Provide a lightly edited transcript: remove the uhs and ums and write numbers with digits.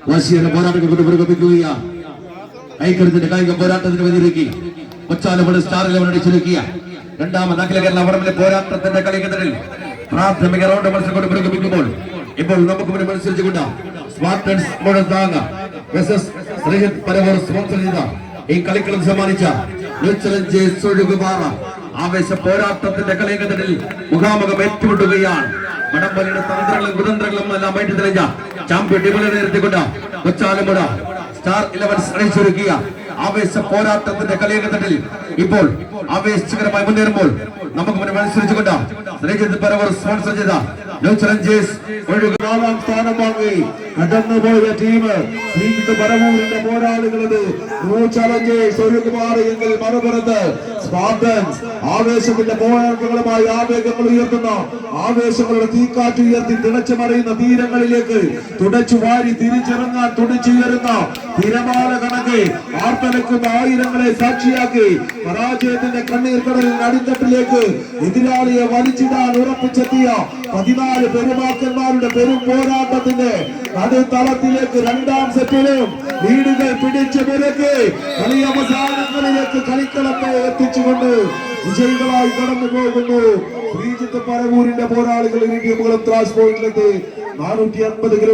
വാശിയുടെ പോരാട്ടങ്ങൾ കൊണ്ട് പുറകെപ്പിക്കുകയാണ്. കൈക്കരുത്തിന്റെ കായിക പോരാട്ടത്തിന് വെതിരക്കി കൊച്ചാലമട് സ്റ്റാർ 11 അടിച്ചൊരുക്കിയ രണ്ടാമത് അഖില കേരള വടംവലി പോരാട്ടത്തിന്റെ കളിക്കടലിൽ പ്രാഥമിക റൗണ്ട് മത്സരം കൊണ്ട് പുറകെപ്പിക്കുമ്പോൾ ഇപ്പോൾ നമുക്ക് മുന്നിൽ മത്സരിച്ചുകൊണ്ട് സ്മാർട്ടൻസ് മുഴത്താങ്ങ വെസസ് ശ്രീഹിത് പരവൂർ സ്പോൺസർ ചെയ്ത ഈ കളിക്കളം സമ്മാനിച്ച ആവേശ പോരാട്ടത്തിന്റെ കളിക്കടലിൽ മുഖാമുഖം ഏറ്റുമുട്ടുകയാണ്. വടംവലിയുടെ തന്ത്രങ്ങളും കുതന്ത്രങ്ങളും എല്ലാം ആയിട്ട് തെളിഞ്ഞ ചാമ്പ്യൻ ടീമിനെ നിർത്തിക്കൊണ്ട് കൊച്ചാലമട സ്റ്റാർ 11 അണിച്ചൊരുക്കിയ ആവേശ പോരാട്ടത്തിന്റെ കളിയകത്തട്ടിൽ ഇപ്പോൾ ആവേശകരമായി മുന്നേറുമ്പോൾ നമുക്ക് മുന്നിൽ മത്സരിച്ചുകൊണ്ട് ശ്രീജിത്ത് പരവൂർ സ്പോൺസർ ചെയ്ത ഒഴുകാം സ്ഥാനം വാങ്ങി കടന്നുപോയ ടീം ശ്രീജിത്ത് പരവൂരിന്റെ പോരാളികളത് എങ്കിൽ മറുപുറത്ത് സ്പാർട്ടൻസ് ആവേശത്തിന്റെ പോരാട്ടങ്ങളുമായി ആവേഗങ്ങൾ ഉയർത്തുന്ന ആവേശങ്ങളുടെ തീക്കാറ്റ് ഉയർത്തി തിളച്ചു മറിയുന്ന തീരങ്ങളിലേക്ക് തുടച്ചു വാരി തിരിച്ചിറങ്ങാൻ തുടിച്ചുയരുന്ന തിരമാല കണക്കെ ആർത്തലക്കുന്ന ആയിരങ്ങളെ സാക്ഷിയാക്കി പരാജയത്തിന്റെ കണ്ണീർ കടലിൽ അടിത്തട്ടിലേക്ക് എതിരാളിയെ വലിച്ചിടാൻ ഉറപ്പിച്ചെത്തിയ 14 പെരുമാക്കന്മാരുടെ പെരും പോരാട്ടത്തിന്റെ നടുത്തളത്തിലേക്ക് രണ്ടാം സെറ്റിലും ലീഡുകൾ പിടിച്ചു വിലക്ക് കളി അവസാനങ്ങളിലേക്ക് കളിക്കളത്തെ എത്തിച്ചുകൊണ്ട് വിജയികളായി കടന്നു പോകുന്നു ശ്രീജിത്ത് പരവൂരിന്റെ പോരാളികൾ. ഇരു ടീമുകളും ത്രാസ് പോയിന്റിലെത്തി 450 കിലോ